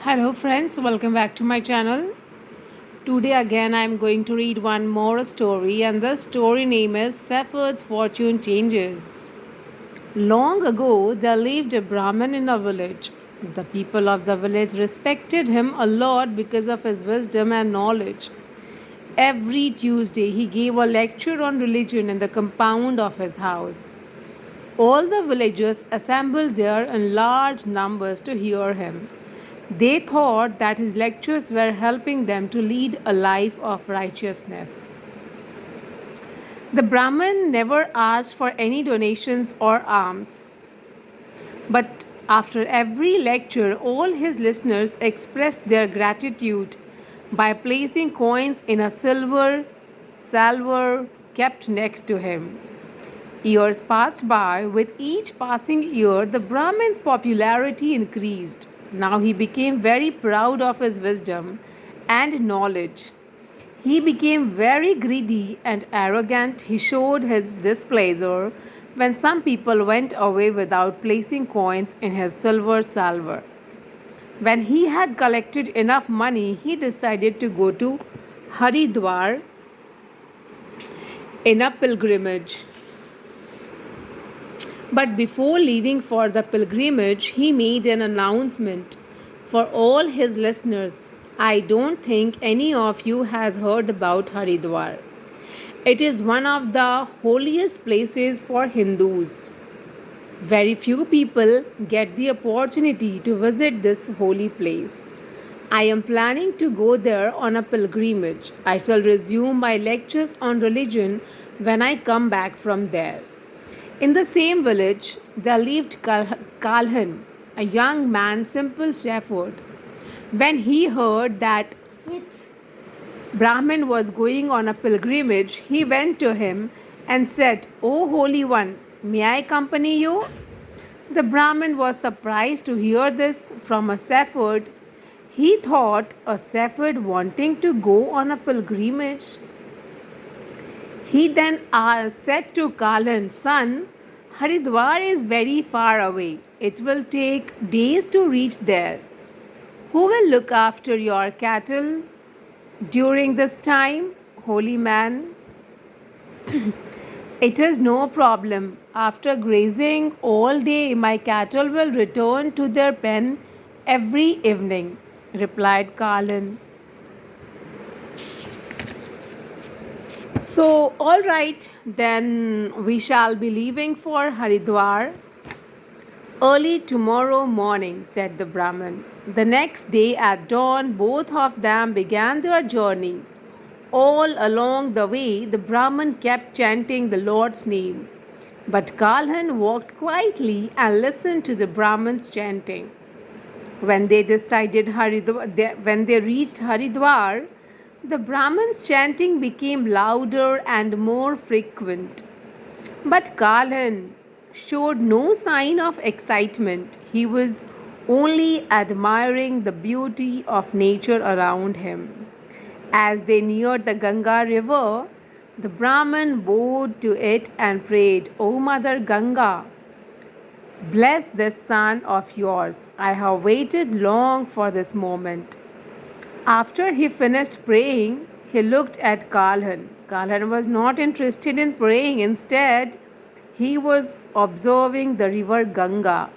Hello friends, welcome back to my channel. Today again I am going to read one more story and the story name is Shepherd's Fortune Changes. Long ago there lived a Brahmin in a village. The people of the village respected him a lot because of his wisdom and knowledge. Every Tuesday he gave a lecture on religion in the compound of his house. All the villagers assembled there in large numbers to hear him. They thought that his lectures were helping them to lead a life of righteousness. The Brahmin never asked for any donations or alms, but after every lecture, all his listeners expressed their gratitude by placing coins in a silver salver kept next to him. Years passed by. With each passing year, the Brahmin's popularity increased. Now he became very proud of his wisdom and knowledge. He became very greedy and arrogant. He showed his displeasure when some people went away without placing coins in his silver salver. When he had collected enough money, he decided to go to Haridwar in a pilgrimage. But before leaving for the pilgrimage, he made an announcement for all his listeners. I don't think any of you has heard about Haridwar. It is one of the holiest places for Hindus. Very few people get the opportunity to visit this holy place. I am planning to go there on a pilgrimage. I shall resume my lectures on religion when I come back from there. In the same village, there lived Kalhan, a young man, simple shepherd. When he heard that Brahmin was going on a pilgrimage, he went to him and said, O Holy One, may I accompany you? The Brahmin was surprised to hear this from a shepherd. He thought a shepherd wanting to go on a pilgrimage. He then said to Kalan, Son, Haridwar is very far away. It will take days to reach there. Who will look after your cattle during this time, holy man? It is no problem. After grazing all day, my cattle will return to their pen every evening, replied Kalan. So, all right, then we shall be leaving for Haridwar early tomorrow morning, said the Brahmin. The next day at dawn, both of them began their journey. All along the way, the Brahmin kept chanting the Lord's name. But Kalhan walked quietly and listened to the Brahmin's chanting. When they reached Haridwar, the Brahmin's chanting became louder and more frequent. But Kalhan showed no sign of excitement. He was only admiring the beauty of nature around him. As they neared the Ganga river, the Brahmin bowed to it and prayed, O Mother Ganga, bless this son of yours. I have waited long for this moment. After he finished praying, he looked at Kalhan. Kalhan was not interested in praying. Instead, he was observing the river Ganga.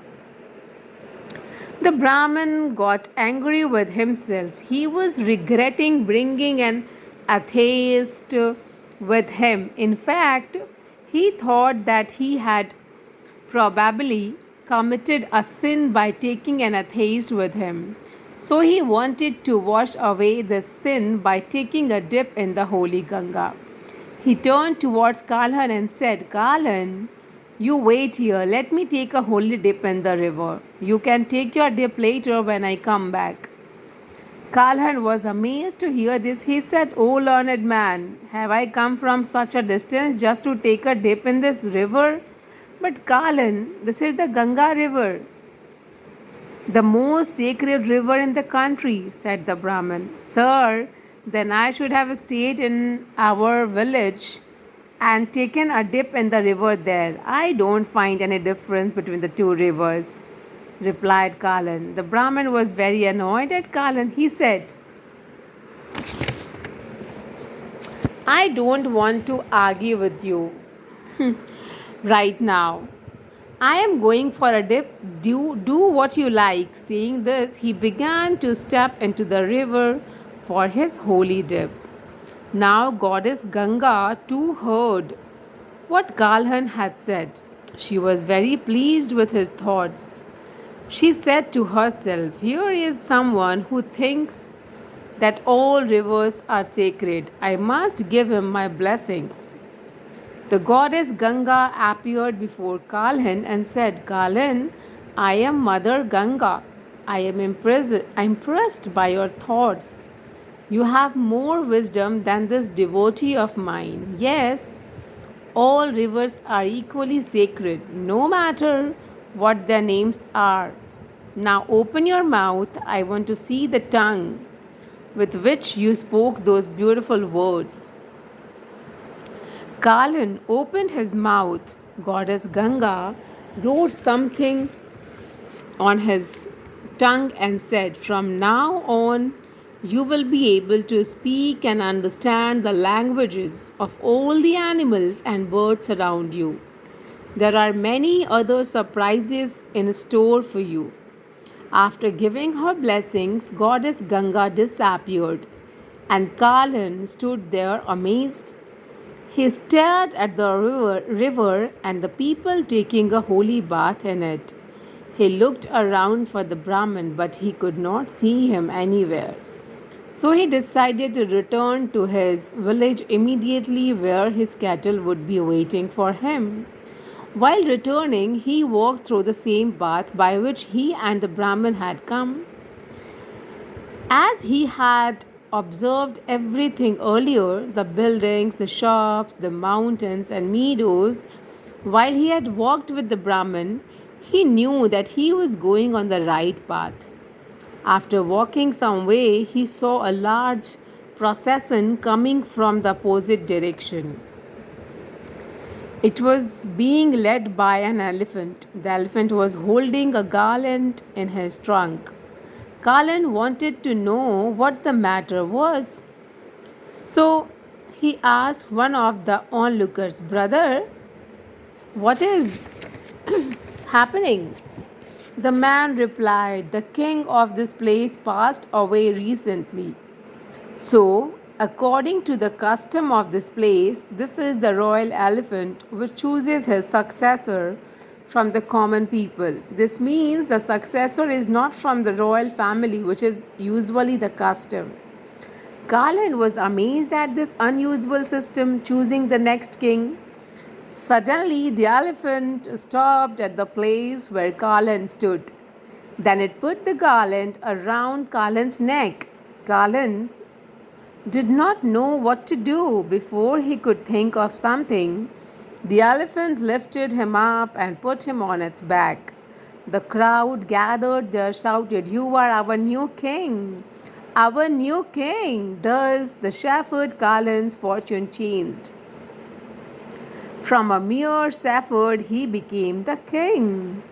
The Brahmin got angry with himself. He was regretting bringing an atheist with him. In fact, he thought that he had probably committed a sin by taking an atheist with him. So he wanted to wash away the sin by taking a dip in the holy Ganga. He turned towards Kalhan and said, Kalhan, you wait here. Let me take a holy dip in the river. You can take your dip later when I come back. Kalhan was amazed to hear this. He said, O learned man, have I come from such a distance just to take a dip in this river? But Kalhan, this is the Ganga river, the most sacred river in the country, said the Brahmin. Sir, then I should have stayed in our village and taken a dip in the river there. I don't find any difference between the two rivers. replied Kalan. The Brahmin was very annoyed at Kalan. He said, I don't want to argue with you right now. I am going for a dip. Do what you like. Saying this, he began to step into the river for his holy dip. Now, Goddess Ganga too heard what Kalhan had said. She was very pleased with his thoughts. She said to herself, here is someone who thinks that all rivers are sacred. I must give him my blessings. The goddess Ganga appeared before Kalhan and said, Kalhan, I am Mother Ganga. I am impressed by your thoughts. You have more wisdom than this devotee of mine. Yes, all rivers are equally sacred, no matter what their names are. Now open your mouth. I want to see the tongue with which you spoke those beautiful words. Kalan opened his mouth. Goddess Ganga wrote something on his tongue and said, from now on, you will be able to speak and understand the languages of all the animals and birds around you. There are many other surprises in store for you. After giving her blessings, Goddess Ganga disappeared, and Kalan stood there amazed. He stared at the river and the people taking a holy bath in it. He looked around for the Brahmin, but he could not see him anywhere. So he decided to return to his village immediately, where his cattle would be waiting for him. While returning, he walked through the same path by which he and the Brahmin had come. As he had observed everything earlier, the buildings, the shops, the mountains, and meadows, while he had walked with the Brahmin, he knew that he was going on the right path. After walking some way, he saw a large procession coming from the opposite direction. It was being led by an elephant. The elephant was holding a garland in his trunk. Kalan wanted to know what the matter was. So he asked one of the onlookers, brother, what is happening? The man replied, the king of this place passed away recently. So, according to the custom of this place, this is the royal elephant which chooses his successor from the common people. This means the successor is not from the royal family, which is usually the custom. Kalan was amazed at this unusual system choosing the next king. Suddenly, the elephant stopped at the place where Kalan stood. Then it put the garland around Kalan's neck. Kalan did not know what to do. Before he could think of something, the elephant lifted him up and put him on its back. The crowd gathered there shouted, you are our new king! Our new king! Thus, the shepherd Kalan's fortune changed. From a mere shepherd, he became the king.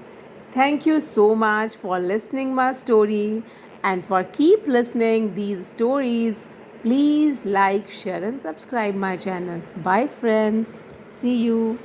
Thank you so much for listening my story, and for keep listening these stories. Please like, share and subscribe my channel. Bye friends. See you.